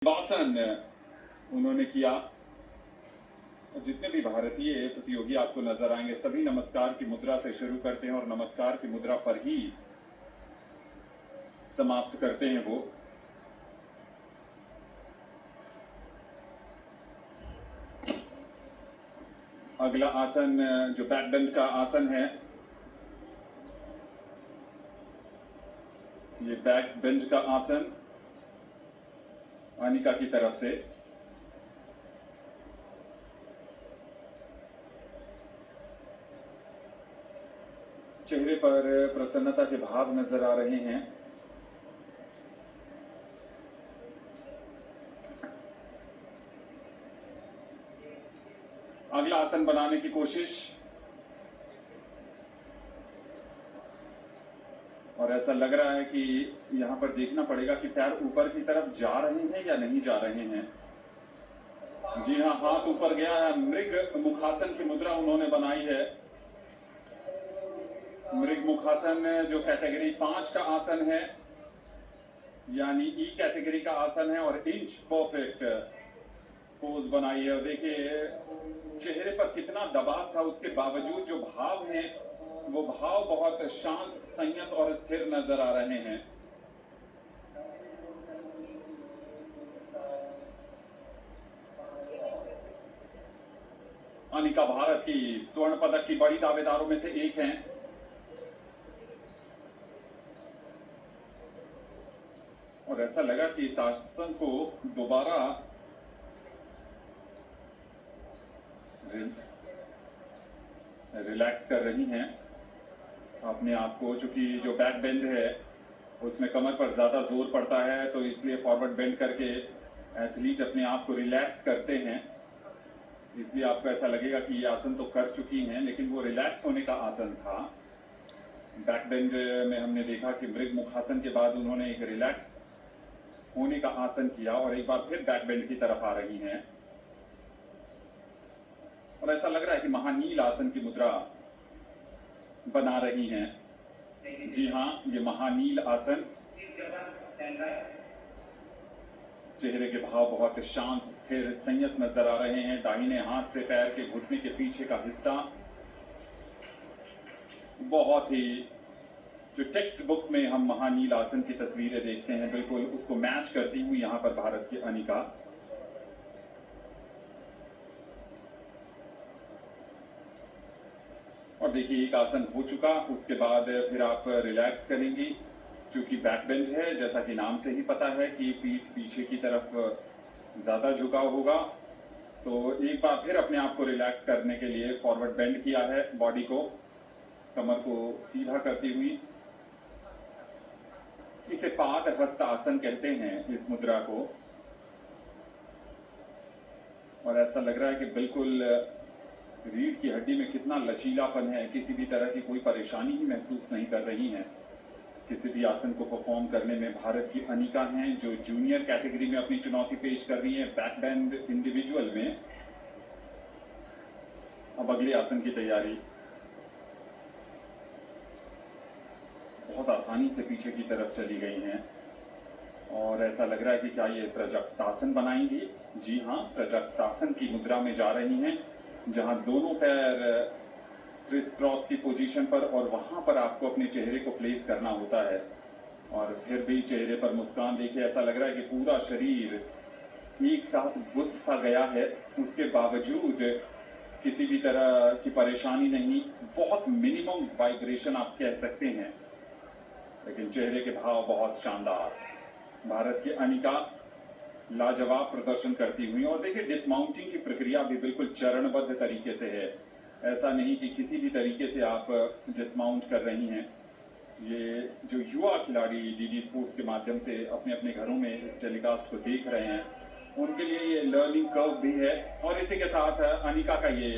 भाषण उन्होंने किया। जितने भी भारतीय प्रतियोगी आपको नजर आएंगे सभी नमस्कार की मुद्रा से शुरू करते हैं और नमस्कार की मुद्रा पर ही समाप्त करते हैं। वो अगला आसन जो बैक बेंड का आसन है, ये बैक बेंड का आसन अनिका की तरफ से। चेहरे पर प्रसन्नता के भाव नजर आ रहे हैं। अगला आसन बनाने की कोशिश, और ऐसा लग रहा है कि यहां पर देखना पड़ेगा कि पैर ऊपर की तरफ जा रहे हैं या नहीं जा रहे हैं। जी हाँ, हाथ ऊपर गया है। मृग मुखासन की मुद्रा उन्होंने बनाई है। मृग मुखासन जो कैटेगरी 5 का आसन है, यानी ई कैटेगरी का आसन है, और इंच परफेक्ट पोज बनाई है। और देखिए चेहरे पर कितना दबाव था, उसके बावजूद जो भाव हैं वो भाव बहुत शांत, संयत और स्थिर नजर आ रहे हैं। अनिका भारत की स्वर्ण पदक की बड़ी दावेदारों में से एक हैं। और ऐसा लगा कि इस आसन को दोबारा रिलैक्स कर रही हैं अपने आप को। चूंकि जो बैक बेंड है उसमें कमर पर ज्यादा जोर पड़ता है, तो इसलिए फॉरवर्ड बेंड करके एथलीट अपने आप को रिलैक्स करते हैं। इसलिए आपको ऐसा लगेगा कि ये आसन तो कर चुकी हैं, लेकिन वो रिलैक्स होने का आसन था। बैक बेंड में हमने देखा कि मृग मुखासन के बाद उन्होंने एक रिलैक्स होने का आसन किया और एक बार फिर बैक बेंड की तरफ आ रही हैं। और ऐसा लग रहा है कि महानील आसन की मुद्रा बना रही हैं। जी हाँ, ये महानील आसन। चेहरे के भाव बहुत शांत, स्थिर, संयत नजर आ रहे हैं। दाहिने हाथ से पैर के घुटने के पीछे का हिस्सा बहुत ही, जो टेक्स्ट बुक में हम महानील आसन की तस्वीरें देखते हैं, बिल्कुल उसको मैच करती हुई यहां पर भारत की अनिका। और देखिए एक आसन हो चुका, उसके बाद फिर आप रिलैक्स करेंगी। क्योंकि बैक बेंड है, जैसा कि नाम से ही पता है कि पीठ पीछे की तरफ ज्यादा झुकाव होगा, तो एक बार फिर अपने आप को रिलैक्स करने के लिए फॉरवर्ड बेंड किया है बॉडी को, कमर को सीधा करती हुई। इसे पाद हस्त आसन कहते हैं इस मुद्रा को। और ऐसा लग रहा है कि बिल्कुल रीढ़ की हड्डी में कितना लचीलापन है, किसी भी तरह की कोई परेशानी ही महसूस नहीं कर रही हैं किसी भी आसन को परफॉर्म करने में। भारत की अनिका हैं जो जूनियर कैटेगरी में अपनी चुनौती पेश कर रही हैं बैक बेंड इंडिविजुअल में। अब अगले आसन की तैयारी। बहुत आसानी से पीछे की तरफ चली गई हैं और ऐसा लग रहा है कि क्या ये प्रजक्तासन बनाएंगी। जी हाँ, प्रजक्तासन की मुद्रा में जा रही हैं, जहां दोनों पैर क्रिस क्रॉस की पोजीशन पर, और वहां पर आपको अपने चेहरे को प्लेस करना होता है। और फिर भी चेहरे पर मुस्कान देखिए, ऐसा लग रहा है कि पूरा शरीर एक साथ गुथ सा गया है, उसके बावजूद किसी भी तरह की परेशानी नहीं। बहुत मिनिमम वाइब्रेशन आप कह सकते हैं, लेकिन चेहरे के भाव बहुत शानदार। भारत की अनिका लाजवाब प्रदर्शन करती हुई। और देखिए डिसमाउंटिंग की प्रक्रिया भी बिल्कुल चरणबद्ध तरीके से है। ऐसा नहीं कि किसी भी तरीके से आप डिसमाउंट कर रही हैं। ये जो युवा खिलाड़ी डीडी स्पोर्ट्स के माध्यम से अपने अपने घरों में इस टेलीकास्ट को देख रहे हैं, उनके लिए ये लर्निंग कर्व भी है। और इसी के साथ अनिका का ये